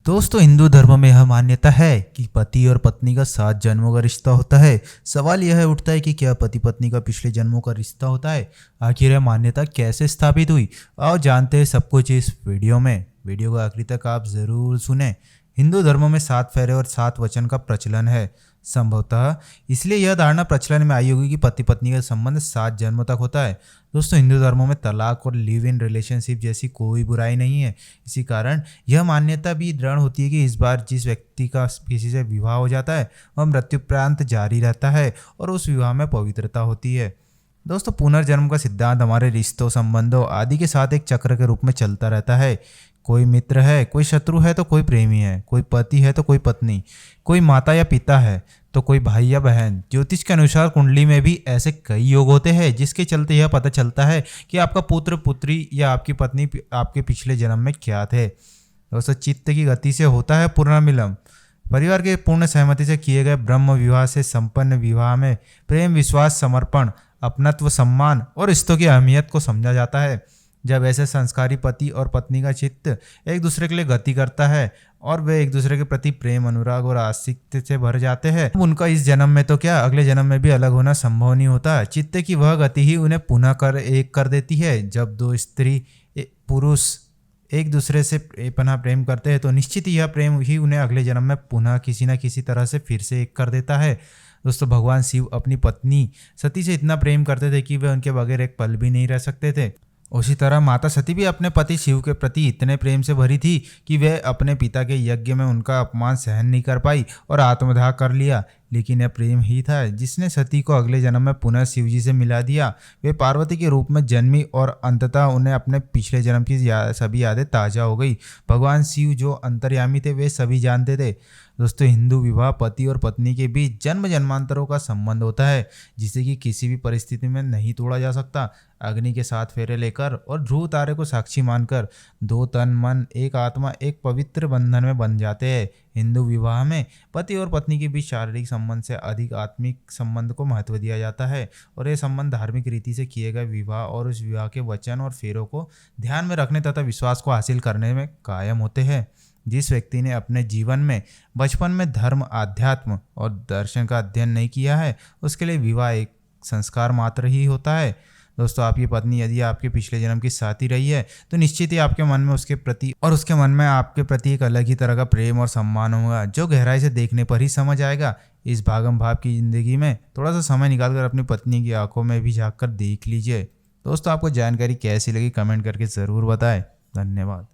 दोस्तों, हिंदू धर्म में यह मान्यता है कि पति और पत्नी का 7 जन्मों का रिश्ता होता है। सवाल यह उठता है कि क्या पति पत्नी का पिछले जन्मों का रिश्ता होता है? आखिर यह मान्यता कैसे स्थापित हुई? आओ जानते हैं सब कुछ इस वीडियो में। वीडियो को आखिरी तक आप जरूर सुने। हिंदू धर्म में 7 फेरे और 7 वचन का प्रचलन है। संभवतः इसलिए यह धारणा प्रचलन में आई होगी कि पति पत्नी का संबंध 7 जन्मों तक होता है। दोस्तों, हिंदू धर्मों में तलाक और लिव इन रिलेशनशिप जैसी कोई बुराई नहीं है। इसी कारण यह मान्यता भी दृढ़ होती है कि इस बार जिस व्यक्ति का किसी से विवाह हो जाता है वह मृत्युपरांत जारी रहता है और उस विवाह में पवित्रता होती है। दोस्तों, पुनर्जन्म का सिद्धांत हमारे रिश्तों, संबंधों आदि के साथ एक चक्र के रूप में चलता रहता है। कोई मित्र है, कोई शत्रु है तो कोई प्रेमी है, कोई पति है तो कोई पत्नी, कोई माता या पिता है तो कोई भाई या बहन। ज्योतिष के अनुसार कुंडली में भी ऐसे कई योग होते हैं जिसके चलते यह पता चलता है कि आपका पुत्र, पुत्री या आपकी पत्नी आपके पिछले जन्म में क्या थे। दोस्तों, चित्त की गति से होता है पुनर्मिलन। परिवार के पूर्ण सहमति से किए गए ब्रह्म विवाह से संपन्न विवाह में प्रेम, विश्वास, समर्पण, अपनत्व, सम्मान और रिश्तों की अहमियत को समझा जाता है। जब ऐसे संस्कारी पति और पत्नी का चित्त एक दूसरे के लिए गति करता है और वे एक दूसरे के प्रति प्रेम, अनुराग और आस्तिक्य से भर जाते हैं, उनका इस जन्म में तो क्या अगले जन्म में भी अलग होना संभव नहीं होता। चित्त की वह गति ही उन्हें पुनः एक कर देती है। जब दो स्त्री पुरुष एक दूसरे से पनाह प्रेम करते हैं तो निश्चित ही यह प्रेम ही उन्हें अगले जन्म में पुनः किसी न किसी तरह से फिर से एक कर देता है। दोस्तों, भगवान शिव अपनी पत्नी सती से इतना प्रेम करते थे कि वे उनके बगैर एक पल भी नहीं रह सकते थे। उसी तरह माता सती भी अपने पति शिव के प्रति इतने प्रेम से भरी थी कि वे अपने पिता के यज्ञ में उनका अपमान सहन नहीं कर पाई और आत्मदाह कर लिया। लेकिन यह प्रेम ही था जिसने सती को अगले जन्म में पुनः शिव जी से मिला दिया। वे पार्वती के रूप में जन्मी और अंततः उन्हें अपने पिछले जन्म की सभी यादें ताज़ा हो गई। भगवान शिव जो अंतर्यामी थे वे सभी जानते थे। दोस्तों, हिंदू विवाह पति और पत्नी के बीच जन्म जन्मांतरों का संबंध होता है जिसे कि किसी भी परिस्थिति में नहीं तोड़ा जा सकता। अग्नि के 7 फेरे लेकर और ध्रुव तारे को साक्षी मानकर 2 तन, मन, एक आत्मा एक पवित्र बंधन में बन जाते हैं। हिंदू विवाह में पति और पत्नी के बीच शारीरिक संबंध से अधिक आत्मिक संबंध को महत्व दिया जाता है और यह संबंध धार्मिक रीति से किए गए विवाह और उस विवाह के वचन और फेरों को ध्यान में रखने तथा विश्वास को हासिल करने में कायम होते हैं। जिस व्यक्ति ने अपने जीवन में बचपन में धर्म, आध्यात्म और दर्शन का अध्ययन नहीं किया है उसके लिए विवाह एक संस्कार मात्र ही होता है। दोस्तों, आपकी पत्नी यदि आपके पिछले जन्म की साथी रही है तो निश्चित ही आपके मन में उसके मन में आपके प्रति एक अलग ही तरह का प्रेम और सम्मान होगा जो गहराई से देखने पर ही समझ आएगा। इस भागम भाग की जिंदगी में थोड़ा सा समय निकालकर अपनी पत्नी की आंखों में भी झांक कर देख लीजिए। दोस्तों, आपको जानकारी कैसी लगी कमेंट करके ज़रूर बताएं। धन्यवाद।